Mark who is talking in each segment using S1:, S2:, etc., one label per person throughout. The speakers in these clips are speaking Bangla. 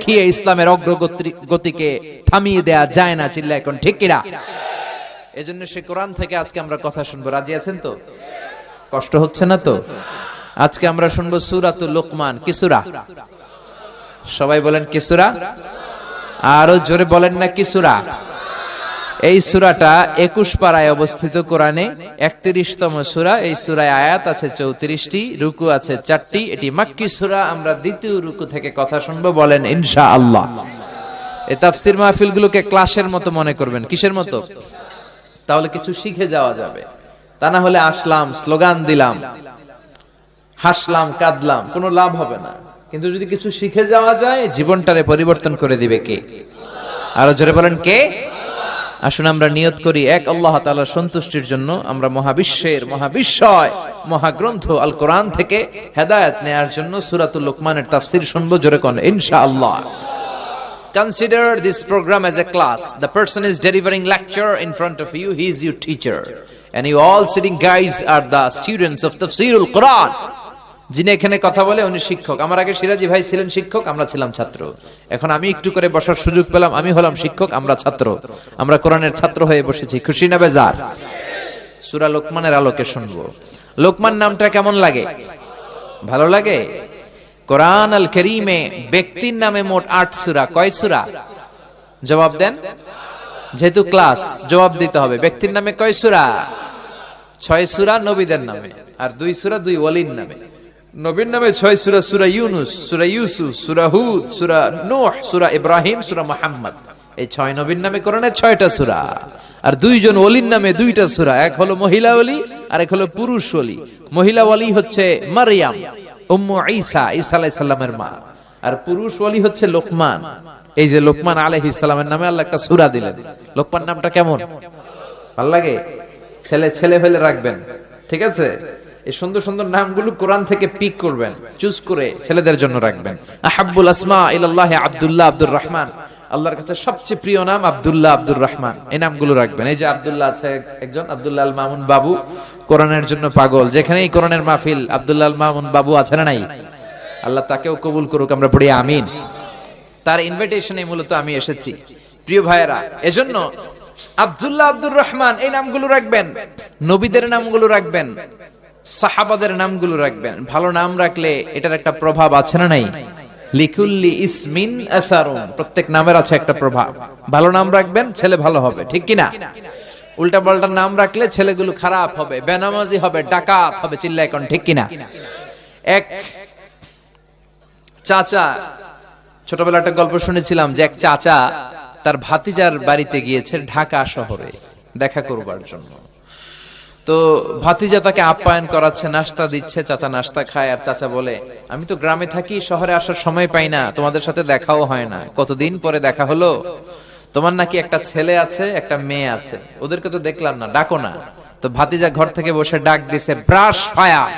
S1: দেখিয়ে ইসলামের অগ্রগতিকে থামিয়ে দেয়া যায় না। চিল্লা এখন ঠিক কিনা? এজন্য সে কোরআন থেকে আজকে আমরা কথা শুনবো। রাজি আছেন তো? কষ্ট হচ্ছে না তো? আজকে আমরা শুনবো সূরাতুল লোকমান। কি সূরা? সবাই বলেন কি সূরা? আরো জোরে বলেন না কি সূরা? এই সূরাটা 21 পারায় অবস্থিত কোরআনে, 31তম সূরা। এই সূরায় আয়াত আছে 34টি, রুকু আছে 4টি। এটি মাক্কি সূরা। আমরা দ্বিতীয় রুকু থেকে কথা শুনবো, বলেন ইনশাআল্লাহ। এই তাফসীর মাহফিলগুলোকে ক্লাসের মতো মনে করবেন। কিসের মতো? তাহলে কিছু শিখে যাওয়া যাবে। তা না হলে আসলাম, স্লোগান দিলাম, হাসলাম, কাঁদলাম, কোনো লাভ হবে না। কিন্তু যদি কিছু শিখে যাওয়া যায়, জীবনটারে পরিবর্তন করে দিবে কে? আরো জোরে বলেন কে? আসুন আমরা নিয়ত করি এক আল্লাহ তাআলার সন্তুষ্টির জন্য আমরা মহাবিশ্বের মহাবিশ্বয় মহাগ্রন্থ আল কোরআন থেকে হেদায়েত নেয়ার জন্য সূরাতুল লোকমানের তাফসীর শুনবো। জোরে কোন ইনশাআল্লাহ। Consider this program as a class. The person is delivering lecture in front of you. He is your teacher. And you all sitting guys are the students of Tafsirul Quran. যিনি এখানে কথা বলে উনি শিক্ষক। আমার আগে সিরাজি ভাই ছিলেন শিক্ষক, আমরা ছিলাম ছাত্র। এখন আমি একটু করে বসার সুযোগ পেলাম, আমি হলাম শিক্ষক, আমরা ছাত্র। আমরা কোরআনের ছাত্র হয়ে বসেছি। খুশি না বেজার? সূরা লোকমানের আলোকে শুনবো। লোকমান নামটা কেমন লাগে? ভালো লাগে? কোরআন আল কারীমে ব্যক্তির নামে মোট 8 সূরা। কয় সূরা? জবাব দেন। যেহেতু ক্লাস, জবাব দিতে হবে। ব্যক্তির নামে কয় সূরা? 6 সূরা নবীদের নামে, আর 2 সূরা 2 ওয়ালির নামে। নবীর নামে 6 সূরা, সূরা ইউনুস, সূরা ইউসুফ, সূরা হুদ, সূরা নূহ, সূরা ইব্রাহিম, সূরা মুহাম্মদ। এই 6 নবীর নামে কোরআনে 6টা সূরা। আর 2 জন ওলির নামে 2টা সূরা। এক হলো মহিলা ওলি, আর এক হলো পুরুষ ওলি। মহিলা ওলি হচ্ছে মারইয়াম, উম্মু ঈসা, ঈসা আলাইহিস সালামের মা। আর পুরুষ ওলি হচ্ছে লোকমান। এই যে লোকমান আলাইহিস সালামের নামে আল্লাহ একটা সূরা দিলেন। লোকমান নামটা কেমন? ভালো লাগে? ছেলে ছেলে হলে রাখবেন, ঠিক আছে? এই সুন্দর সুন্দর নামগুলো কোরআন থেকে পিক করবেন, চুজ করে ছেলেদের জন্য রাখবেন। আহাব্বুল আসমা ইলাল্লাহি আব্দুল্লাহ, আব্দুর রহমান। আল্লাহর কাছে সবচেয়ে প্রিয় নাম আব্দুল্লাহ, আব্দুর রহমান। এই নামগুলো রাখবেন। এই যে আব্দুল্লাহ আছে একজন, আব্দুল্লাহ আল মামুন বাবু, কোরআনের জন্য পাগল। যেখানেই কোরআনের মাহফিল, আব্দুল্লাহ আল মামুন বাবু আছে না নাই? আল্লাহ তাকেও কবুল করুক, আমরা পড়ি আমিন। তার ইনভিটেশনে মূলত আমি এসেছি। প্রিয় ভাইয়েরা, এজন্য আব্দুল্লাহ, আব্দুর রহমান এই নামগুলো রাখবেন। নবীদের নামগুলো রাখবেন, সাহাবাদের নামগুলো রাখবেন। ভালো নাম রাখলে এটার একটা প্রভাব আছে না নাই? লিকুল্লি ইসমিন আসারুন, প্রত্যেক নামের আছে একটা প্রভাব। ভালো নাম রাখবেন, ছেলে ভালো হবে, ঠিক কিনা? উল্টা পাল্টা নাম রাখলে ছেলেগুলো খারাপ হবে, বেনামাজি হবে, ডাকাত হবে। চিল্লা এখন ঠিক কিনা? এক চাচা, ছোটবেলা একটা গল্প শুনেছিলাম যে এক চাচা তার ভাতিজার বাড়িতে গিয়েছে ঢাকা শহরে দেখা করবার জন্য। তো ভাতিজা তাকে আপ্যায়ন করাচ্ছে, নাস্তা দিচ্ছে। চাচা নাস্তা খায়, আর চাচা বলে, আমি তো গ্রামে থাকি, শহরে আসার সময় পাই না, তোমাদের সাথে দেখাও হয় না, কতদিন পরে দেখা হলো। তোমার নাকি একটা ছেলে আছে, একটা মেয়ে আছে, ওদেরকে তো দেখলাম না, ডাকো না। তো ভাতিজা ঘর থেকে বসে ডাক দিছে, ব্রাশ ফায়ার।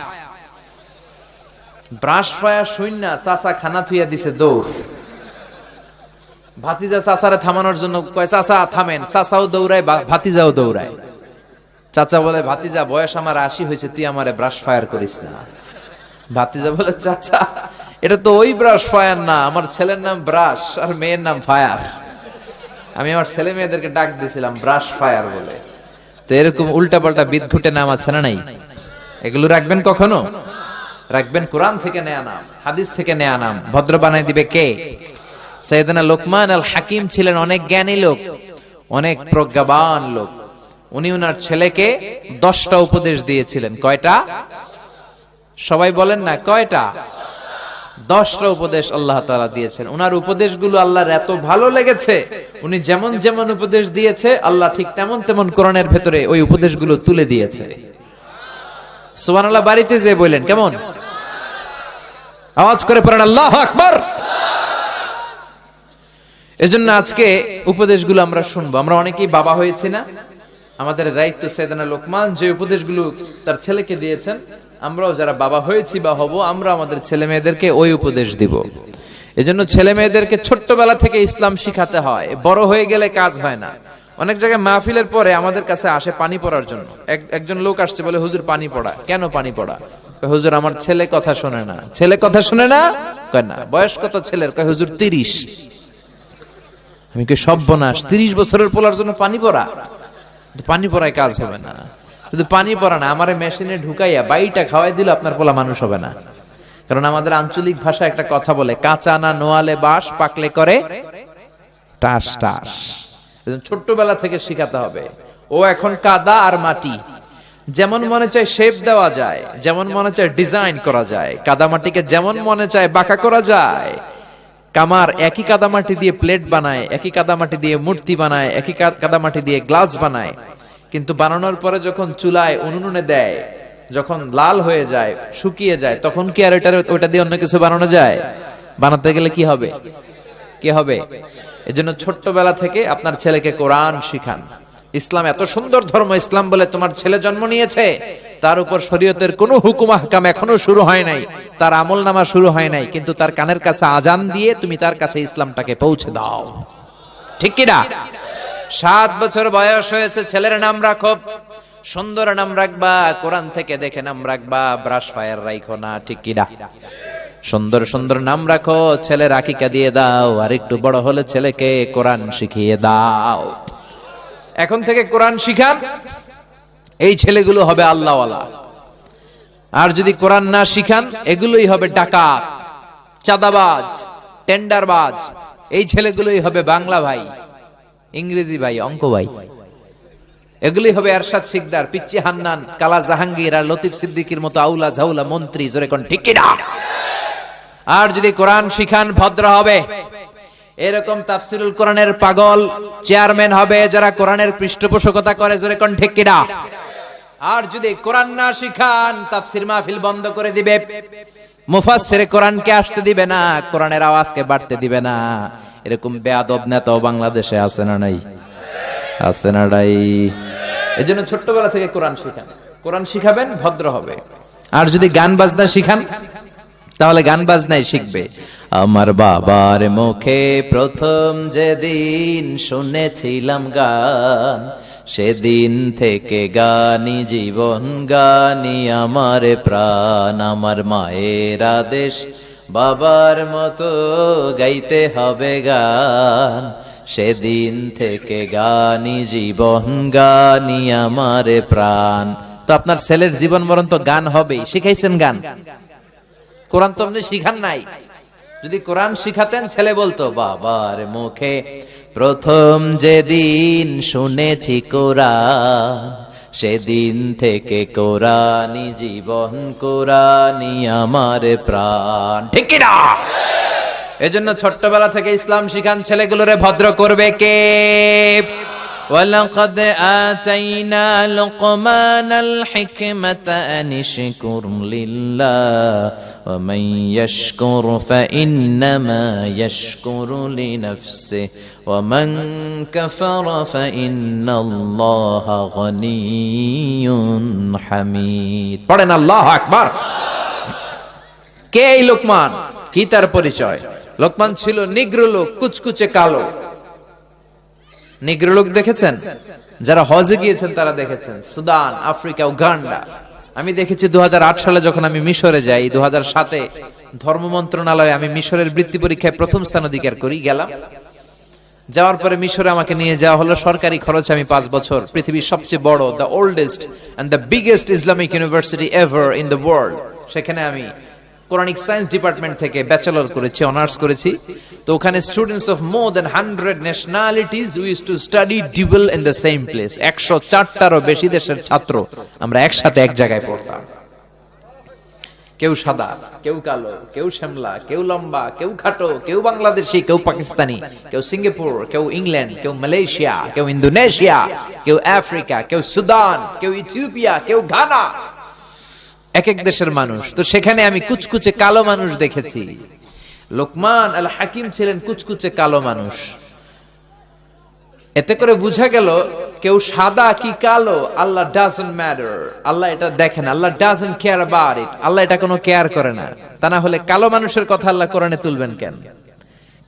S1: ব্রাশ ফায়ার শুননা চাচা খানা থুইয়া দিছে দৌড়। ভাতিজা চাচারে থামানোর জন্য কয়, চাচা থামেন। চাচাও দৌড়ায়, ভাতিজাও দৌড়ায়। চাচা বলে, ভাতিজা বয়স আমার 80 হয়েছে, তুই আমারে ব্রাশ ফায়ার করিস না। ভাতিজা বলে, চাচা এটা তো ওই ব্রাশ ফায়ার না, আমার ছেলের নাম ব্রাশ আর মেয়ের নাম ফায়ার। আমি আমার ছেলে মেয়েদেরকে ডাক দিয়েছিলাম ব্রাশ ফায়ার বলে। তো এরকম উল্টা পাল্টা বিদঘুটে নাম আছে না নাই? এগুলো রাখবেন কখনো? রাখবেন কোরআন থেকে নেয়া নাম, হাদিস থেকে নেয়া নাম। ভদ্র বানাই দিবে কে? সাইয়েদনা লোকমান আল হাকিম ছিলেন অনেক জ্ঞানী লোক, অনেক প্রজ্ঞাবান লোক। উনি ওনার ছেলেকে 10টা উপদেশ দিয়েছিলেন। কয়টা? সবাই বলেন না, কয়টা? 10টা উপদেশ আল্লাহ তাআলা দিয়েছেন। ওনার উপদেশগুলো আল্লাহর এত ভালো লেগেছে, উনি যেমন যেমন উপদেশ দিয়েছে আল্লাহ ঠিক তেমন তেমন কোরআনের ভেতরে ওই উপদেশগুলো তুলে দিয়েছে। সুবহানাল্লাহ। বাড়িতে যে বলেন কেমন? আওয়াজ করে পড়েন আল্লাহু আকবার। এজন্য আজকে উপদেশগুলো আমরা শুনবো। আমরা অনেকেই বাবা হয়েছি না? আমাদের দায়িত্ব সাইয়েদনা লোকমান যে উপদেশগুলো তার ছেলেকে দিয়েছেন, আমরাও যারা বাবা হয়েছি বা হব, আমরা আমাদের ছেলে মেয়েদেরকে ওই উপদেশ দিব। এজন্য ছেলে মেয়েদেরকে ছোট্টবেলা থেকে ইসলাম শিখাতে হয়, বড় হয়ে গেলে কাজ হয় না। অনেক জায়গায় মাহফিলের পরে আমাদের কাছে আসে পানি পড়ার জন্য। একজন লোক আসছে, বলে হুজুর পানি পড়া। কেন পানি পড়া? কয় হুজুর আমার ছেলে কথা শোনে না। ছেলে কথা শোনে না? কয় না। বয়স কত ছেলের? কয় হুজুর 30। আমি কই সর্বনাশ, 30 বছরের পোলার জন্য পানি পড়া? পানি পড়ায় কাজ হবে না। শুধু পানি পড়া না, আমারে মেশিনে ঢুকাইয়া বাইটা খাওয়াই দিল আপনার পোলা মানুষ হবে না। কারণ আমাদের আঞ্চলিক ভাষা একটা কথা বলে, কাঁচা না নোয়ালে বাঁশ, পাকলে করে টাস টাস। ছোট্টবেলা থেকে শিখাতে হবে। ও এখন কাদা আর মাটি, যেমন মনে চায় শেপ দেওয়া যায়, যেমন মনে চায় ডিজাইন করা যায়। কাদা মাটিকে যেমন মনে চায় বাঁকা করা যায়। কামার একই কাদামাটি দিয়ে প্লেট বানায়, একই কাদামাটি দিয়ে মূর্তি বানায়, একই কাদামাটি দিয়ে গ্লাস বানায়। কিন্তু বানানোর পরে যখন চুলায় উনুনে দেয়, যখন লাল হয়ে যায়, শুকিয়ে যায়, তখন কি আর ওটা দিয়ে অন্য কিছু বানানো যায়? বানাতে গেলে কি হবে? কি হবে? এজন্য ছোট্টবেলা থেকে আপনার ছেলেকে কোরআন শিখান। ইসলাম এত সুন্দর ধর্ম, ইসলাম বলে তোমার ছেলে জন্ম নিয়েছে, তার উপর শরীয়তের কোনো হুকুম আহকাম এখনো শুরু হয় নাই, তার আমল নামা শুরু হয় নাই, কিন্তু তার কানের কাছে আজান দিয়ে তুমি তার কাছে ইসলামটাকে পৌঁছে দাও। ঠিক কি না? 7 বছর বয়স হয়েছে, ছেলের নাম রাখো, সুন্দর নাম রাখবা, কোরআন থেকে দেখে নাম রাখবা, ব্রাশ ফায়ার রাখো না। ঠিক কি না? সুন্দর সুন্দর নাম রাখো, ছেলের আকিকা দিয়ে দাও, আর একটু বড় হলে ছেলেকে কোরআন শিখিয়ে দাও। এখন থেকে কোরআন শিখান, এই ছেলেগুলো হবে আল্লাহওয়ালা। আর যদি কোরআন না শিখান, এগুলোই হবে ডাকাত, চাঁদাবাজ, টেন্ডারবাজ। এই ছেলেগুলোই হবে বাংলা ভাই, ইংরেজি ভাই, অঙ্ক ভাই। এগুলোই হবে এরশাদ শিকদার, পিচ্চি হান্নান, কালা জাহাঙ্গীর আর লতিফ সিদ্দিকীর মতো আউলা ঝাউলা মন্ত্রী। জোরে কোন ঠিক কি না? আর যদি কোরআন শিখান, ভদ্র হবে। এরকম তাফসিরুল কোরআনের পাগল চেয়ারম্যান হবে যারা কোরআনের পৃষ্ঠপোষকতা করে। জোরে কোন ঠিক কি না? আর যদি কোরআন না শিখান, তাফসির মাহফিল বন্ধ করে দিবে, মুফাসসিরে কোরআনকে আসতে দিবে না, কোরআনের আওয়াজকে বাড়তে দিবে না। এরকম বেয়াদব নেতাও বাংলাদেশে আছে না নাই? আছে না নাই? এজন্য ছোট্টবেলা থেকে কোরআন শিখান। কোরআন শিখাবেন, ভদ্র হবে। আর যদি গান বাজনা শিখান, তাহলে গান বাজনাই শিখবে। আমার বাবার মুখে প্রথম যেদিন শুনেছিলাম গান, সেদিন থেকে গানি জীবন, গানি আমার প্রাণ। আমার মায়ের আদেশ, বাবার মতো গাইতে হবে গান, সেদিন থেকে গানি জীবন, গানি আমার প্রাণ। তো আপনার ছেলের জীবন মরণ তো গান হবেই। শিখাইছেন গান? কোরআন তো আপনি শিখান নাই। যদি কোরআন শিখাতেন, ছেলে বলতো বাবার মুখে প্রথম যেদিন শুনেছি কোরআন, সেদিন থেকে কোরআনই জীবন, কোরআনই আমার প্রাণ। ঠিক কি না? এজন্য ছোট্টবেলা থেকে ইসলাম শিখান, ছেলেগুলোরে ভদ্র করবে কে? وَلَقَدْ آتَيْنَا لُقْمَانَ الْحِكْمَةَ أَنِ اشْكُرْ لِلَّهِ وَمَنْ يَشْكُرْ فَإِنَّمَا يَشْكُرُ لِنَفْسِهِ وَمَنْ كَفَرَ فَإِنَّ اللَّهَ غَنِيٌّ حَمِيدٌ। পড়েন আল্লাহু আকবার। কে এই লোকমান? কি তার পরিচয়? লোকমান ছিল নিগ্রো লোক, কুচকুচে কালো। নিগ্রো লোক দেখেছেন? যারা হজে গিয়েছেন তারা দেখেছেন। Sudan, Africa, Uganda. আমি দেখেছি 2008 সালে যখন আমি মিশরে যাই, 2007-এ ধর্ম মন্ত্রণালয়ে আমি মিশরের বৃত্তি পরীক্ষায় প্রথম স্থান অধিকার করি। গেলাম, যাওয়ার পরে মিশরে আমাকে নিয়ে যাওয়া হলো সরকারি খরচে। আমি 5 বছর পৃথিবীর সবচেয়ে বড়, the oldest and the biggest Islamic university ever in the world, সেখানে আমি কোরআনিক সায়েন্স ডিপার্টমেন্ট থেকে ব্যাচেলর করেছি, অনার্স করেছি। তো ওখানে students of more than 100 nationalities we used to study dual in the same place. 104টারও বেশি দেশের ছাত্র আমরা একসাথে এক জায়গায় পড়তাম। কেউ সাদা, কেউ কালো, কেউ শ্যামলা, কেউ লম্বা, কেউ খাটো, কেউ বাংলাদেশি, কেউ পাকিস্তানি, কেউ সিঙ্গাপুর, কেউ ইংল্যান্ড, কেউ মালয়েশিয়া, কেউ ইন্দোনেশিয়া, কেউ আফ্রিকা, কেউ সুদান, কেউ ইথিওপিয়া, কেউ ঘানা। এক এক দেশের মানুষ। তো সেখানে আমি কুচকুচে কালো মানুষ দেখেছি। লোকমান আল হাকিম ছিলেন কুচকুচে কালো মানুষ। এতে করে বোঝা গেল কেউ সাদা কি কালো, আল্লাহ ডাজন্ট ম্যাটার। আল্লাহ এটা দেখেন, আল্লাহ ডাজন্ট কেয়ার অ্যাবাউট ইট। আল্লাহ এটা কোনো কেয়ার করে না। তা না হলে কালো মানুষের কথা আল্লাহ কোরআনে তুলবেন কেন?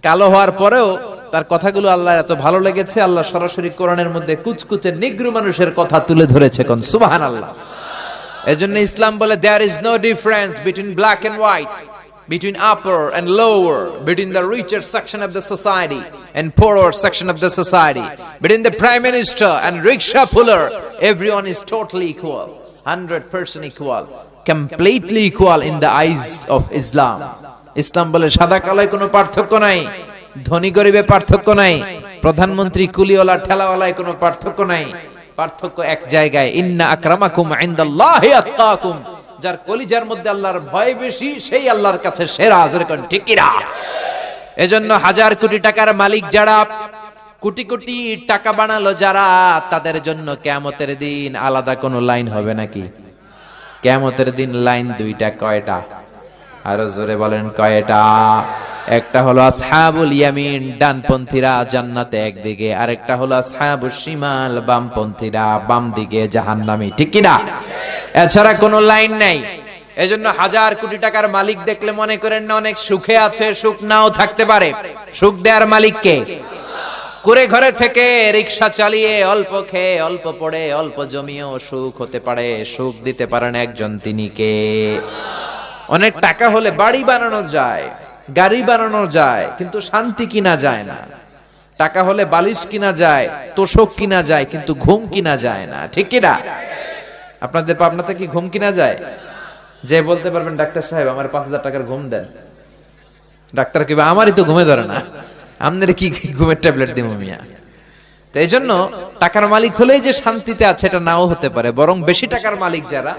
S1: কালো হওয়ার পরেও তার কথাগুলো আল্লাহর এত ভালো লেগেছে, আল্লাহ সরাসরি কোরআনের মধ্যে কুচকুচে নিগ্রু মানুষের কথা তুলে ধরেছে। কোন সুবহানাল্লাহ। এজন্য ইসলাম বলে there is no difference between black and white, between upper and lower, between the richer section of the society and poorer section of the society, between the prime minister and rickshaw puller. Everyone is totally equal, 100% equal, completely equal in the eyes of Islam. ইসলাম বলে সাদা কালোয় কোনো পার্থক্য নাই, ধনী গরিবে পার্থক্য নাই, প্রধানমন্ত্রী কুলিওয়ালা ঠেলাওয়ালায় কোনো পার্থক্য নাই। পার্থক্য এক জায়গায়, ইন্না আকরামাকুম ইনদাল্লাহি আতকাকুম। যার কলিজার মধ্যে আল্লাহর ভয় বেশি সেই আল্লাহর কাছে সেরা। জোরে কোন ঠিক কি না? এজন্য হাজার কোটি টাকার মালিক যারা, কোটি কোটি টাকা বানালো যারা, তাদের জন্য কিয়ামতের দিন আলাদা কোনো লাইন হবে নাকি? কিয়ামতের দিন লাইন দুইটা। কয়টা? আরো জোরে বলেন কয়টা? একটা হলো আসহাবুল ইয়ামিন, ডানপন্থীরা জান্নাতে একদিকে, আরেকটা হলো আসহাবুশ শিমাল, বামপন্থীরা বাম দিকে, জাহান্নামী। ঠিক কি না? এছাড়া কোনো লাইন নাই। এজন্য হাজার কোটি টাকার মালিক দেখলে মনে করেন না অনেক সুখে আছে, সুখ নাও থাকতে পারে। সুখ দেওয়ার মালিক কে? কুড়ে ঘরে থেকে রিকশা চালিয়ে অল্প খেয়ে অল্প পড়ে অল্প জমিয়েও সুখ হতে পারে। সুখ দিতে পারেন একজন, তিনি কে? অনেক টাকা হলে বাড়ি বানানো যায়, গাড়ি বানানো যায়, কিন্তু শান্তি কিনা যায় না। টাকা হলে বালিশ কিনা যায়, তোষক কিনা যায়, কিন্তু ঘুম কিনা যায় না। ঠিক কিনা? আপনাদের পাবনাতে কি ঘুম কিনা যায়? যে বলতে পারবেন ডাক্তার সাহেব আমার 5,000 টাকার ঘুম দেন, ডাক্তার কি আমারই তো ঘুমে ধরে না, আপনাদের কি ঘুমের ট্যাবলেট দিব মিয়া? তো এই জন্য টাকার মালিক হলেই যে শান্তিতে আছে এটা নাও হতে পারে, বরং বেশি টাকার মালিক যারা,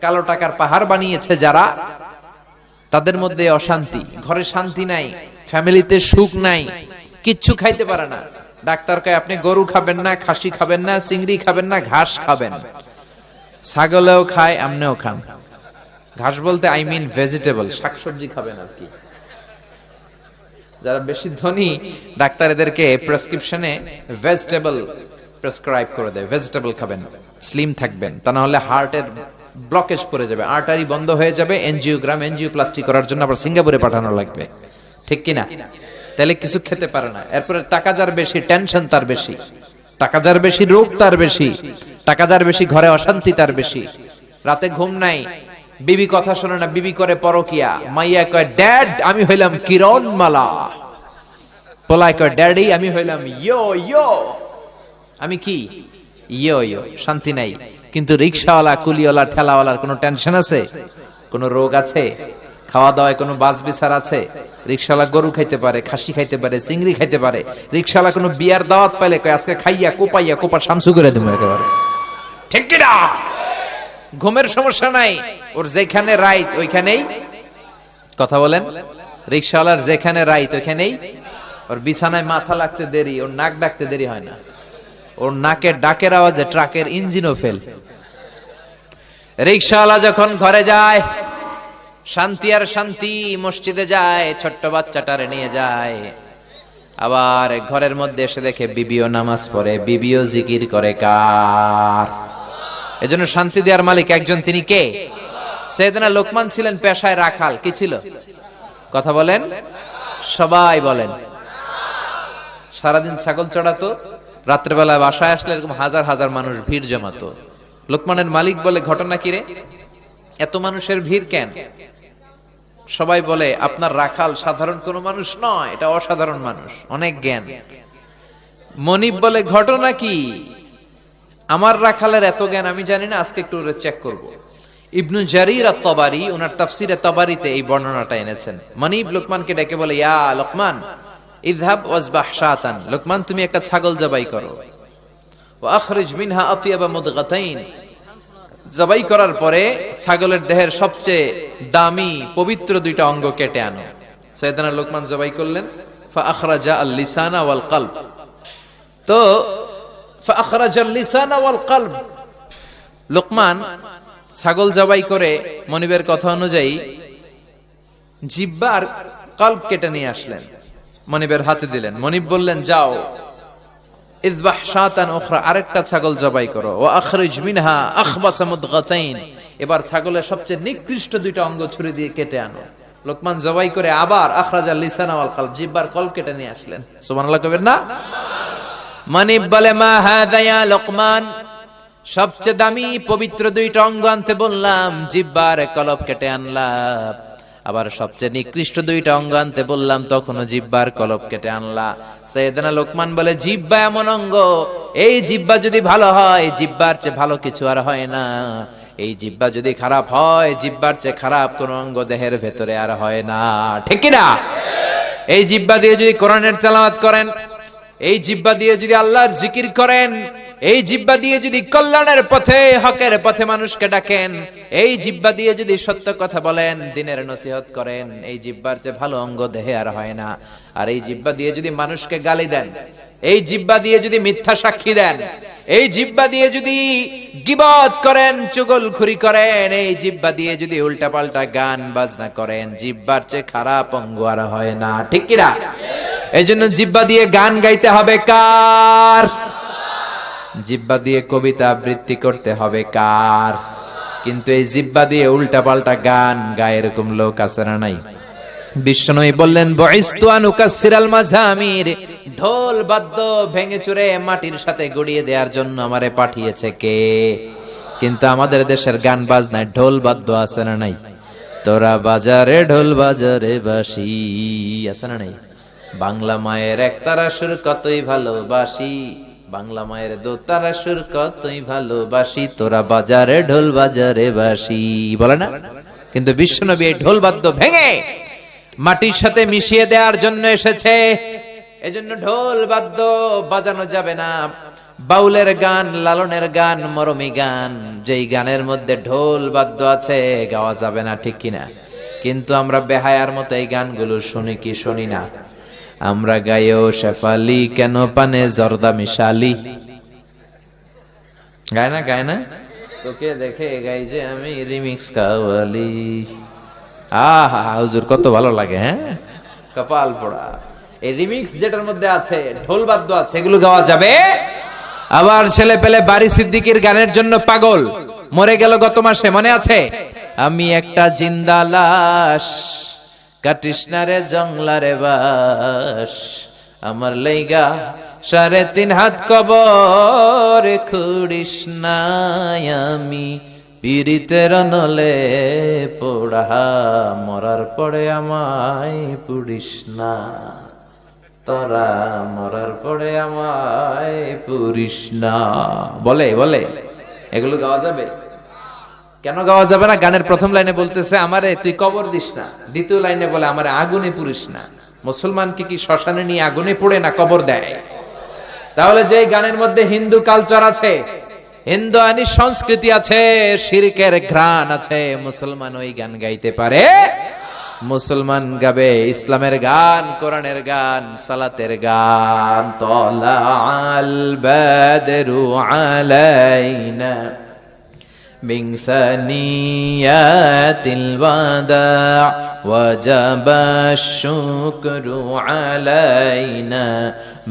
S1: কালো টাকার পাহাড় বানিয়েছে যারা, তাদের মধ্যে অশান্তি, ঘরে শান্তি নাই, ফ্যামিলিতে সুখ নাই, কিচ্ছু খাইতে পারে না। ডাক্তার কয় আপনি গরু খাবেন না, খাসি খাবেন না, চিংড়ি খাবেন না, ঘাস খাবেন। ছাগলেও খায়, আমনেও খান। ঘাস বলতে আই মিন ভেজিটেবল, শাকসবজি খাবেন আর কি। যারা বেশি ধনী ডাক্তার এদেরকে প্রেসক্রিপশনে ভেজিটেবল প্রেসক্রাইব করে দেয়, ভেজিটেবল খাবেন, স্লিম থাকবেন, তা না হলে হার্টের ব্লকেজ পড়ে যাবে, আর্টারি বন্ধ হয়ে যাবে, এনজিওগ্রাম এনজিওপ্লাস্টি করার জন্য আবার সিঙ্গাপুরে পাঠানো লাগবে। ঠিক কিনা? তাহলে কিছু খেতে পারে না। এরপরে টাকা যার বেশি টেনশন তার বেশি, টাকা যার বেশি রোগ তার বেশি, টাকা যার বেশি ঘরে অশান্তি তার বেশি, রাতে ঘুম নাই, বিবি কথা শোনে না, বিবি করে পরকিয়া, মাইয়া কয় ড্যাড আমি হইলাম কিরণমালা, পোলায় কয় ড্যাডি আমি হইলাম ইয়ো ইয়ো, আমি কি ইয়ো ইয়ো। শান্তি নাই। কিন্তু রিকশাওয়ালা কুলিওয়ালা ঠেলাওয়ালার কোনো টেনশন আছে? কোনো রোগ আছে? খাওয়া দাওয়ায় কোনো বাস বিচার আছে? রিকশাওয়ালা গরু খাইতে পারে, খাসি খাইতে পারে, চিংড়ি খাইতে পারে। রিকশাওয়ালা কোনো বিয়ার দাওয়াত পাইলে কয় আজকে খাইয়া কোপাইয়া কোপা শামসু করে দেবো একেবারে। ঠিক কি না? ঘুমের সমস্যা নাই, ওর যেখানে রাইত ওইখানেই কথা বলেন। রিকশাওয়ালার যেখানে রাইত ওইখানেই, ওর বিছানায় মাথা লাগতে দেরি, ওর নাক ডাকতে দেরি হয় না, ওর নাকের ডাকের আওয়াজে ট্রাকের ইঞ্জিনও ফেল। রিকশাওয়ালা যখন ঘরে যায় শান্তি আর শান্তি, মসজিদে যায়, ছোট্ট বাচ্চাটারে নিয়ে যায়, আবার ঘরের মধ্যে এসে দেখে বিবিও নামাজ পড়ে, বিবিও জিকির করে। কার? এজন্য শান্তি দেওয়ার মালিক একজন, তিনি কে? সাইয়েদনা লোকমান ছিলেন পেশায় রাখাল। কি ছিল? কথা বলেন, সবাই বলেন। সারাদিন ছাগল চড়াতো, রাত্রেবেলা বাসায় আসলে এরকম হাজার হাজার মানুষ ভিড় জমাতো। লোকমানের মালিক বলে ঘটনা কি রে, এত মানুষের ভিড় কেন? সবাই বলে আপনার রাখাল সাধারণ কোনো মানুষ নয়, এটা অসাধারণ মানুষ, অনেক জ্ঞান। মনিব বলে ঘটনা কি? আমার রাখালের এত জ্ঞান আমি জানি না, আজকে একটু চেক করব। ইবনু জারির আত-তাবারি ওনার তাফসিরে তাবারিতে এই বর্ণনাটা এনেছেন। মনিব লোকমানকে ডেকে বলে ইয়া লোকমান ইযহাব ওয়াজবাহ শাতান, লোকমান তুমি একটা ছাগল জবাই করো, ওয়া আখরিজ মিনহা আতিয়াবা মুদগাতাইন, জবাই করার পরে ছাগলের দেহের সবচেয়ে দামি পবিত্র দুইটা অঙ্গ কেটে আনো। সাইয়েদনা লোকমান জবাই করলেন, ফা আখরাজা আল লিসানা ওয়াল কলব। তো ফা আখরাজা আল লিসানা ওয়াল কলব, লোকমান ছাগল জবাই করে মনিবের কথা অনুযায়ী জিহ্বা আর কলব কেটে নিয়ে আসলেন, মনিবের হাতে দিলেন। মনিব বললেন যাও ইযবাহ শাতান উখরা, আরেকটা ছাগল জবাই করো, ওয়া আখরিজ মিনহা আখবাস মুদগাতাইন, এবার ছাগলের সবচেয়ে নিকৃষ্ট দুইটা অঙ্গ ছুরি দিয়ে কেটে আনো। লোকমান জবাই করে আবার আখরাজাল লিসানা ওয়াল কলব, জিহ্বার কলব কেটে নিয়ে আসলেন। সুবহানাল্লাহ কইবেন না? মানিব বলে, মা হাযা ইয়া লোকমান, সবচেয়ে দামি পবিত্র দুইটা অঙ্গ আনতে বললাম, জিহ্বার কলব কেটে আনলাম। আবার সবচেয়ে নিকৃষ্ট দুইটা অঙ্গ আনতে বললাম, তখনও জিহ্বার কলব কেটে আনলা। সাইয়েদনা লোকমান বলে, জিহ্বা এমন অঙ্গ, এই জিহ্বা যদি ভালো হয়, জিহ্বার চেয়ে ভালো কিছু আর হয় না। এই জিহ্বা যদি খারাপ হয়, জিহ্বার চেয়ে খারাপ কোন অঙ্গ দেহের ভেতরে আর হয় না। ঠিক কি না? এই জিহ্বা দিয়ে যদি কোরআনের তেলাওয়াত করেন, এই জিহ্বা দিয়ে যদি আল্লাহর জিকির করেন, এই জিহ্বা দিয়ে যদি কল্যাণের পথে, হকের পথে মানুষকে ডাকেন, এই জিহ্বা দিয়ে যদি সত্য কথা বলেন, দ্বীনের নসিহত করেন, এই জিহ্বার চেয়ে ভালো অঙ্গ দেহে আর হয় না। আর এই জিহ্বা দিয়ে যদি মানুষকে গালি দেন, এই জিহ্বা দিয়ে যদি মিথ্যা সাক্ষী দেন, এই জিহ্বা দিয়ে যদি গীবত করেন, চুগলখুরি করেন, এই জিহ্বা দিয়ে যদি উল্টাপাল্টা গান বাজনা করেন, জিহ্বার চেয়ে খারাপ অঙ্গ আর হয় না। ঠিক কি না? এই জন্য জিহ্বা দিয়ে গান গাইতে হবে কার? জিহ্বা দিয়ে কবিতা আবৃত্তি করতে হবে কার? কিন্তু এই জিহ্বা দিয়ে উল্টাপাল্টা গান গায় এরকম লোক আছে না নাই? বিশ্বনবী বললেন, বুইসতু আন উকাসসিরাল মাযামির, ঢোল বাদ্য ভেঙে চুরে মাটির সাথে গড়িয়ে দেওয়ার জন্য আমারে পাঠিয়েছে কে? কিন্তু আমাদের দেশের গান বাজনায় ঢোল বাদ্য আছে না নাই? তোরা বাজারে ঢোল বাজারে বাঁশি আছে না নাই? বাংলা মায়ের একতারা সুর কতই ভালোবাসি, বাংলা মায়ের দোতারা সুর কতই ভালোবাসি, তোরা বাজারে ঢোল বাজারে বাঁশি বলে না? কিন্তু বিশ্বনবী এই ঢোল বাদ্য ভেঙে মাটির সাথে মিশিয়ে দেওয়ার জন্য এসেছে। এজন্য ঢোল বাদ্য বাজানো যাবে না। বাউলের গান, লালনের গান, মরমী গান, যেই গানের মধ্যে ঢোল বাদ্য আছে, গাওয়া যাবে না। ঠিক কিনা? কিন্তু আমরা বেহায়ার মতো এই গানগুলো শুনি কি শুনি না? আমরা গাইও শেফালি কেন পানে জর্দা মিশালি, গায় না? গায় না? তোকে দেখে গাই যে আমি রিমিক্স কাওয়ালি। আহা হুজুর কত ভালো লাগে। হ্যাঁ, কপাল পোড়া। এই রিমিক্স যেটার মধ্যে আছে, ঢোল বাদ্য আছে, এগুলো গাওয়া যাবে? আবার ছেলে পেলে বাড়ি সিদ্দিকীর গানের জন্য পাগল, মরে গেল গত মাসে, মনে আছে? আমি একটা জিন্দা লাশ, কাটিস না রে জংলারে বাস, আমার লাইগা 3.5 হাত কবর খুঁড়িস না, আমি পীড়িতের নলে পোড়া, মরার পরে আমায় পুড়িস না, তোরা মরার পরে আমায় পুড়িস না। বলে বলে এগুলো গাওয়া যাবে? কেন গাওয়া যাবে না? গানের প্রথম লাইনে বলতেছে আমারে তুই কবর দিস না, দ্বিতীয় লাইনে বলে আমারে আগুনে পুড়িস না। মুসলমানকে কি শ্মশানে নিয়ে আগুনে পুড়ে না কবর দেয়? তাহলে যে গানের মধ্যে হিন্দু কালচার আছে, হিন্দু আনি সংস্কৃতি আছে, শিরকের ঘ্রাণ আছে, মুসলমান ওই গান গাইতে পারে? মুসলমান গাবে ইসলামের গান, কোরআনের গান, সালাতের গান। তলাআল বাদরু আলাইনা من ثنيات الوداع وجب الشكر علينا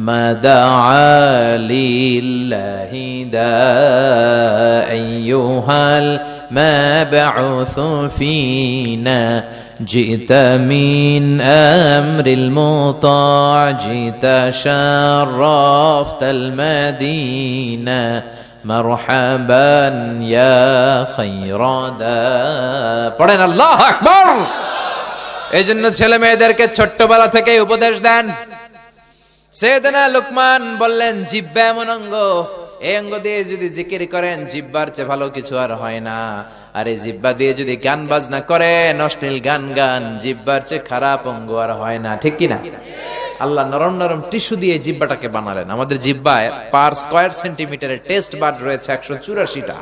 S1: ما دعا لله داع أيها المبعوث فينا جئت من أمر المطاع جئت شرفت المدينة মারহাবান ইয়া খায়রাদা। পড়েন আল্লাহু আকবার। এইজন্য ছেলে মেয়েদেরকে ছোট্টবেলা থেকে উপদেশ দেন। সাইয়েদনা লোকমান বললেন, জিহ্বা এমন অঙ্গ, এই অঙ্গ দিয়ে যদি জিকির করেন, জিহ্বার চেয়ে ভালো কিছু আর হয় না। আর এই জিহ্বা দিয়ে যদি গান বাজনা করেন, অশ্লীল গান গান, জিহ্বার চেয়ে খারাপ অঙ্গ আর হয় না। ঠিক কি না? আল্লাহ নরম নরম টিস্যু দিয়ে জিহ্বাটাকে বানালেন। আমাদের জিহ্বায় পার স্কয়ার সেন্টিমিটারের টেস্ট বাড রয়েছে 184টা।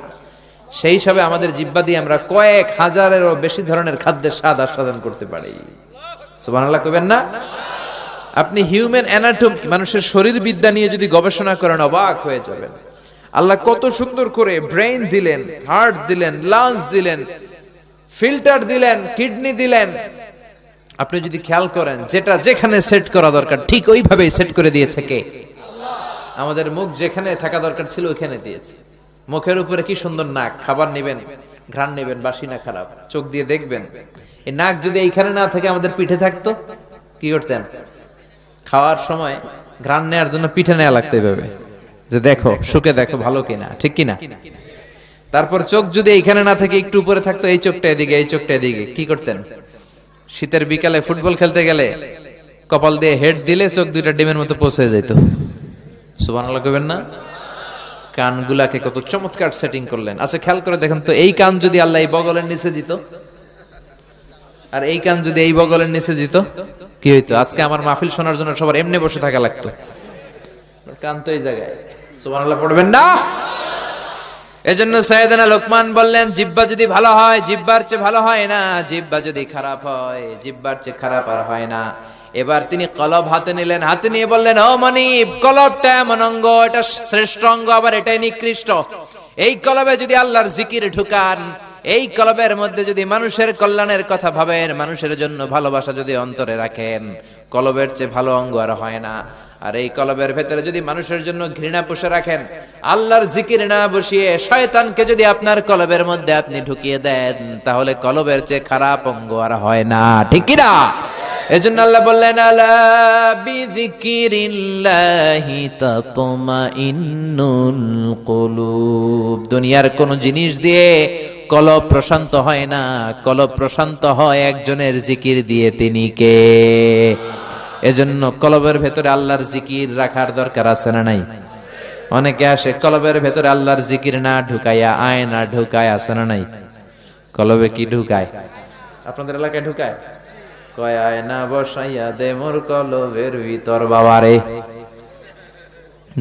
S1: সেই হিসাবে আমাদের জিহ্বা দিয়ে আমরা কয়েক হাজারেরও বেশি ধরনের খাদ্যের স্বাদ আস্বাদন করতে পারি। সুবহানাল্লাহ কইবেন না? আপনি হিউম্যান অ্যানাটমি, মানুষের শরীর বিদ্যা নিয়ে যদি গবেষণা করেন, অবাক হয়ে যাবেন। আল্লাহ কত সুন্দর করে ব্রেইন দিলেন, হার্ট দিলেন, লাংস দিলেন, ফিল্টার দিলেন, কিডনি দিলেন। আপনি যদি খেয়াল করেন, যেটা যেখানে সেট করা দরকার ঠিক ওইভাবেই সেট করে দিয়েছে কে? আমাদের মুখ যেখানে থাকা দরকার ছিল ওইখানে দিয়েছে। মুখের উপরে কি সুন্দর নাক, খাবার নেবেন, ঘ্রাণ নেবেন, বাসি না খারাপ, চোখ দিয়ে দেখবেন। এই নাক যদি এইখানে না থাকে আমাদের পিঠে থাকতো, কি করতেন? খাওয়ার সময় ঘ্রাণ নেওয়ার জন্য পিঠে নেওয়া লাগতে হবে, যে দেখো শুকে দেখো ভালো কিনা, ঠিক কিনা। তারপর চোখ যদি এইখানে না থাকে, একটু উপরে থাকতো, এই চোখটা এদিকে, এই চোখটা এদিকে, কি করতেন? শীতের বিকালে ফুটবল খেলতে গেলে কপাল দিয়ে হেড দিলে চোখ দুইটা ডিমের মতো পৌঁছে যেত। সুবহানাল্লাহ কইবেন না? কানগুলাকে কত চমৎকার সেটিং করলেন। আচ্ছা খেয়াল করে দেখেন তো, এই কান যদি আল্লাহ এই বগলের নিচে দিত, আর এই কান যদি এই বগলের নিচে দিত, কি হইতো? আজকে আমার মাহফিল শোনার জন্য সবার এমনি বসে থাকা লাগতো। কান তো এই জায়গায়। সুবহানাল্লাহ পড়বেন না? এজন্য সাইয়েদনা লোকমান বললেন, জিহ্বা যদি ভালো হয় জিহ্বার চেয়ে ভালো হয় না, জিহ্বা যদি খারাপ হয় জিহ্বার চেয়ে খারাপ আর হয় না। এবার তিনি কলব হাতে নিলেন, হাতে নিয়ে বললেন, ও মনিব, কলবটা এমন অঙ্গ, এটা শ্রেষ্ঠ অঙ্গ, আবার এটাই নিকৃষ্ট। এই কলবে যদি আল্লাহর জিকির ঢুকান, এই কলবের মধ্যে যদি মানুষের কল্যাণের কথা ভাবেন, মানুষের জন্য ভালোবাসা যদি অন্তরে রাখেন, কলবের চেয়ে ভালো অঙ্গ আর হয় না। আর এই কলবের ভেতরে যদি মানুষের জন্য ঘৃণা পুষে রাখেন, আল্লাহর জিকির না বসিয়ে শয়তানকে যদি আপনার কলবের মধ্যে আপনি ঢুকিয়ে দেন, তাহলে কলবের চেয়ে খারাপ অঙ্গ আর হয় না, ঠিক কি না? এজন্য আল্লাহ বললেন, আলা বিযিকিরিল্লাহি তাতমাইন্নুল কুলুব। দুনিয়ার কোন জিনিস দিয়ে কলব প্রশান্ত হয় না, কলব প্রশান্ত হয় একজনের জিকির দিয়ে। তিনি কে? এজন্য কলবের ভেতরে আল্লাহর জিকির রাখার দরকার আছে না নাই? অনেকে আসে কলবের ভেতরে আল্লাহর জিকির না ঢুকাইয়া আয়না ঢুকায়, আছে না নাই? কলবে কি ঢুকায়? আপনাদের এলাকায় ঢুকায়? কয় আয়না বসাইয়া দে মোর কলবের ভিতর। বাবারে,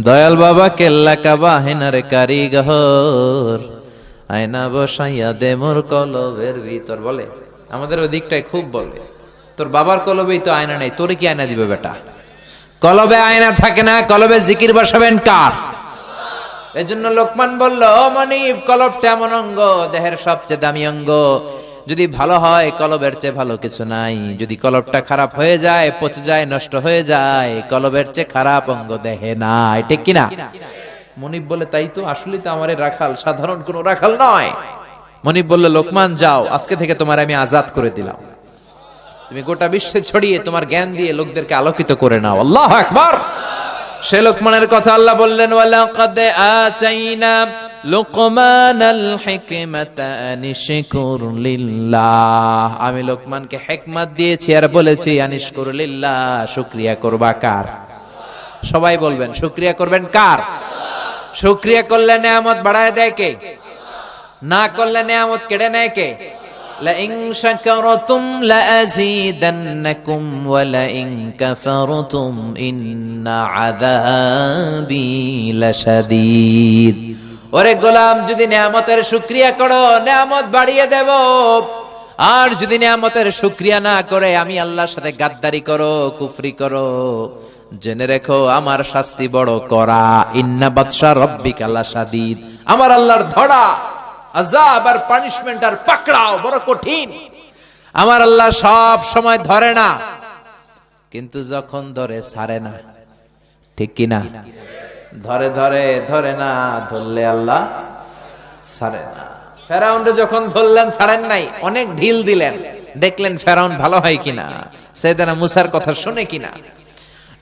S1: দয়াল বাবা কেল্লা কাবা হেনার কারিগর, আয়না বসাইয়া দে মোর কলবের ভিতর। বলে আমাদের ওই দিকটায় খুব বলে, তোর বাবার কলবেই তো আয়না নেই, তোরে কি আয়না দিবে বেটা? কলবে আয়না থাকে না, কলবে জিকির বসাবেন কার? এজন্য লোকমান বলল, ও মনিব, কলবটা এমন অঙ্গ, দেহের সবচেয়ে দামি অঙ্গ, যদি ভালো হয় কলবের চেয়ে ভালো কিছু নাই। যদি কলবটা খারাপ হয়ে যায়, পচে যায়, নষ্ট হয়ে যায়, কলবের চেয়ে খারাপ অঙ্গ দেহে নাই, ঠিক কিনা? মনিব বলে, তাই তো, আসলেই তো আমার রাখাল সাধারণ কোন রাখাল নয়। মনিব বলল, লোকমান যাও, আজকে থেকে তোমার আমি আজাদ করে দিলাম, তুমি গোটা বিশ্বে ছড়িয়ে তোমার জ্ঞান দিয়ে লোকদেরকে আলোকিত করে নাও। আল্লাহু আকবার। সে লোকমানের কথা আল্লাহ বললেন, ওয়ালাকাদ আতাইনা লুকমানাল হিকমাতা আনিশকুর লিল্লাহ। আমি লোকমানকে হিকমত দিয়েছি আর বলেছি আনিশকুর লিল্লাহ, শুকরিয়া করবা কার? সবাই বলবেন, শুকরিয়া করবেন কার? শুকরিয়া করলে নিয়ামত বাড়ায় দেয় কে? না করলে নিয়ামত কেড়ে নেয় কে? لئن شكرتم لأزيدنكم ولئن كفرتم إن عذابي لشديد। ওরে গোলাম, যদি নিয়ামতের শুকরিয়া করো নিয়ামত বাড়িয়ে দেব, আর যদি নিয়ামতের শুকরিয়া না করে আমি আল্লাহর সাথে গাদ্দারি করো, কুফরি করো, জেনে রেখো আমার শাস্তি বড় কড়া। ইন্না বাতশা রাব্বিকা লাশাদীদ। আমার আল্লাহর ধরা, আযাব আর পানিশমেন্ট আর পাকড়াও বড় কঠিন। আমার আল্লাহ সব সময় ধরে না, কিন্তু যখন ধরে ছাড়ে না, ঠিক কি না? ধরে ধরে ধরে না, ধরলে আল্লাহ ছাড়ে না। ফেরাউনরে যখন ধরলেন ছাড়েন নাই, অনেক ঢিল দিলেন, দেখলেন ফেরাউন ভালো হয় কিনা, সাইয়েদনা মুসার কথা শুনে কিনা।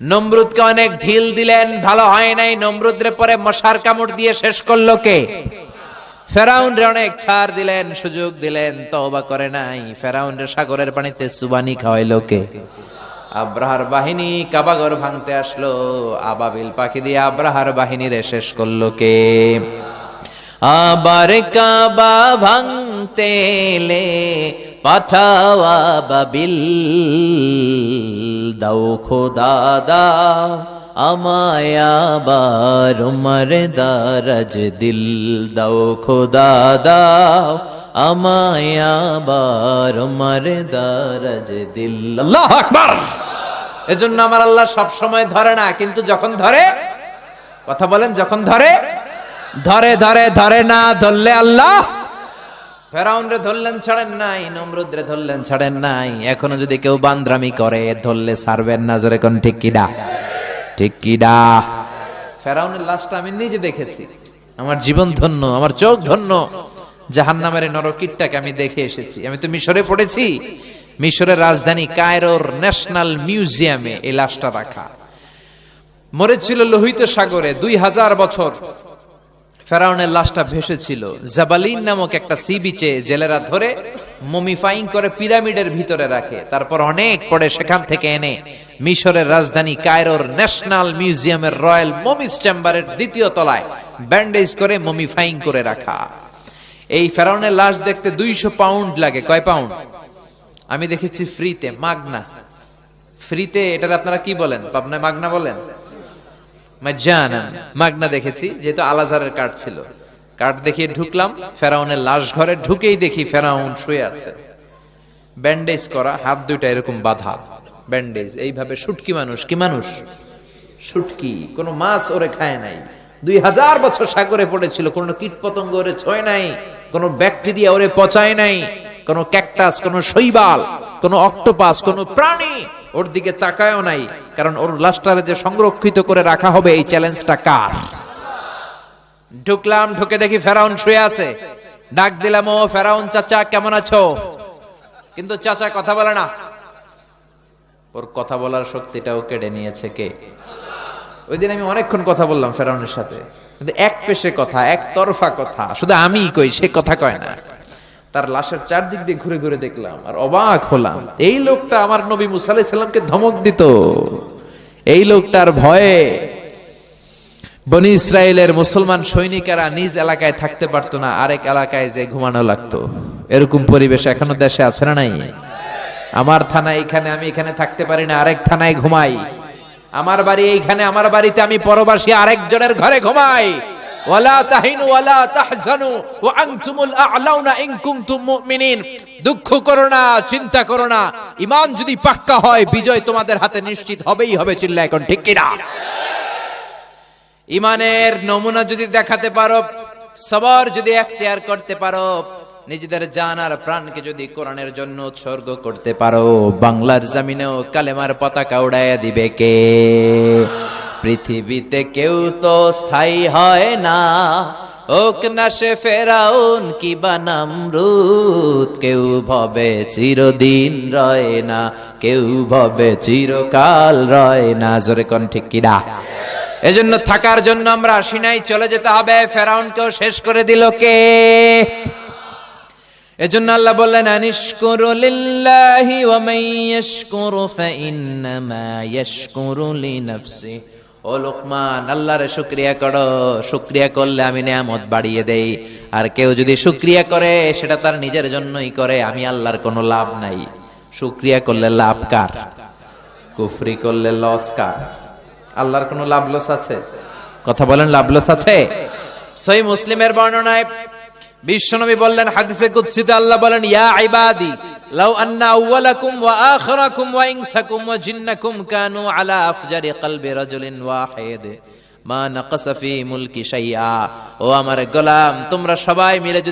S1: নমরুদকে অনেক ঢিল দিলেন, ভালো হয় নাই। নমরুদরে পরে মশার কামড় দিয়ে শেষ করলো কে? ফেরাউনরে অনেক ছাড় দিলেন, সুযোগ দিলেন, তওবা করে নাই। ফেরাউনরে সাগরের পানিতে সুবানি খাওয়াইলো কে? আব্রাহার বাহিনী কাবাঘর ভাঙতে আসলো, আবাবিল পাখি দিয়ে আব্রাহার বাহিনীরে শেষ করলো কে? আবার কাবা ভাঙতে এলে পাঠাও আবাবিল, দাও খোদা দাও আমায় আবার উমর দারাজ দিল, দাও খোদা দাও আমায় আবার উমর দারাজ দিল। আল্লাহু আকবার। এজন্য আমার আল্লাহ সব সময় ধরে না, কিন্তু যখন ধরে, কথা বলেন, যখন ধরে, ধরে ধরে ধরে না, ধরলে আল্লাহ। ফেরাউনরে ধরলেন ছাড়েন নাই, নমরুদরে ধরলেন ছাড়েন নাই। এখনো যদি কেউ বান্দরামি করে ধরলে ছাড়বেন না, জোরে কোন ঠিক কিনা? ঠিক কিনা? ফেরাউনের লাশটা আমি নিজে দেখেছি, আমার জীবন ধন্য, আমার চোখ ধন্য। জাহান্নামের নরকীটটাকে আমি দেখে এসেছি। আমি তো মিশরে পড়েছি, মিশরের রাজধানী কায়রোর ন্যাশনাল মিউজিয়ামে এই লাশটা রাখা। মরেছিল লোহিত সাগরে 2000 বছর। ফেরাউনের লাশটা ভেসেছিল জাবালিন নামক একটা সি বিচে। জেলেরা ধরে মমিফাইং করে পিরামিডের ভিতরে রাখে, তারপর অনেক পরে সেখান থেকে এনে মিশরের রাজধানী কায়রোর ন্যাশনাল মিউজিয়ামের রয়্যাল মমিস চেম্বারের 2য় তলায় ব্যান্ডেজ করে মমিফাইং করে রাখা। এই ফেরাউনের লাশ দেখতে 200 পাউন্ড লাগে। কয় পাউন্ড? আমি দেখেছি ফ্রিতে, মাগনা। ফ্রিতে এটার আপনারা কি বলেন? পাবনায় মাগনা বলেন? মাগনা দেখেছি, যেহেতু আলাজারের কার্ড ছিল। কার্ড দেখিয়ে ঢুকলাম ফেরাউনের লাশ ঘরে। ঢুকেই দেখি ফেরাউন শুয়ে আছে, ব্যান্ডেজ করা, হাত দুইটা এরকম বাঁধা, ব্যান্ডেজ। এইভাবে শুটকি মানুষ। কি মানুষ? শুটকি। কোনো মাছ ওরে খায় নাই। 2000 বছর সাগরে পড়েছিল, কোনো কীট পতঙ্গ ওরে ছোঁয় নাই, কোনো ব্যাকটেরিয়া ওরে পচায় নাই, কোনো ক্যাকটাস, কোনো শৈবাল, কোনো অক্টোপাস, কোনো প্রাণী ওর দিকে তাকায়ও নাই। কারণ ওর লাশটারে যে সংরক্ষিত করে রাখা হবে, এই চ্যালেঞ্জটা কার? ঢুকলাম, ঢুকে দেখি ফেরাউন শুয়ে আছে। ডাক দিলাম, ও ফেরাউন চাচা কেমন আছো? কিন্তু চাচা কথা বলে না। ওর কথা বলার শক্তিটাও কেড়ে নিয়েছে কে? ওই দিন আমি অনেকক্ষণ কথা বললাম ফেরাউনের সাথে, কিন্তু এক পেশে কথা, এক তরফা কথা, শুধু আমি কই, সে কথা কয় না। তার লাশের চারদিক দিয়ে ঘুরে ঘুরে দেখলাম আর অবাক হলাম। এই লোকটা আমার নবী মুসা আলাইহিস সালামকে ধমক দিত। এই লোকটার ভয়ে বনি ইসরায়েলের মুসলমান সৈনিকেরা নিজ এলাকায় থাকতে পারতো না, আরেক এলাকায় যে ঘুমানো লাগতো। এরকম পরিবেশ এখনো দেশে আছে না নাই? আমার থানা এইখানে, আমি এখানে থাকতে পারি না, আরেক থানায় ঘুমাই। আমার বাড়ি এইখানে, আমার বাড়িতে আমি পরবাসী, আরেকজনের ঘরে ঘুমাই। ওয়ালা তাহিনু ওয়ালা তাহজানু ওয়া আনতুমুল আ'লাউনা ইন কুনতুম মুমিনিন। দুঃখ করো না, চিন্তা করো না, ঈমান যদি পাক্কা হয় বিজয় তোমাদের হাতে নিশ্চিত হবেই হবে। চিল্লা এখন ঠিক কি না? ঈমানের নমুনা যদি দেখাতে পারো, সবর যদি এখতিয়ার করতে পারো, নিজেদের জান আর প্রাণকে যদি কোরআনের জন্য উৎসর্গ করতে পারো, বাংলার জমিনেও কালেমার পতাকা উড়াইয়া দিবে কে? পৃথিবীতে কেউ তো স্থায়ী হয় না, ওক না সে ফেরাউন কিবা নমরুদ। কেউ ভবে চিরদিন রয় না, কেউ ভবে চিরকাল রয় না। জোরে কোন ঠিক কিনা? এজন্য থাকার জন্য আমরা আসি নাই, চলে যেতে হবে। ফেরাউনকেও শেষ করে দিল কে? এজন্য আল্লাহ বললেন, আনিশকুরু লিল্লাহি ওয়া মান ইয়াশকুরু ফাইন্নামা ইয়াশকুরু লিনাফসিহি। ও লোকমান, আল্লাহর শুকরিয়া করো, শুকরিয়া করলে আমি নিয়ামত বাড়িয়ে দেই। আর কেউ যদি শুকরিয়া করে সেটা তার নিজের জন্যই করে, আমি আল্লাহর কোনো লাভ নাই। শুকরিয়া করলে লাভ কার? কুফরি করলে লস কার? আল্লাহর কোনো লাভ লস আছে? কথা বলেন, লাভ লস আছে? সহিহ মুসলিমের বর্ণনায় বিশ্বনবী বললেন, হাদিসে কুদসিতে আল্লাহ বলেন, ইয়া ইবাদি লাউ আন্না আউওয়ালাকুম ওয়া আখিরাকুম ওয়া ইনসাকুম ওয়া জিন্নাকুম কানু আলা আফজারি কলবি রাজুলিন ওয়াহিদ মা নাকাসা ফি মুলকি শাইআ। ও আমার গোলাম, তোমরা সবাই মিলে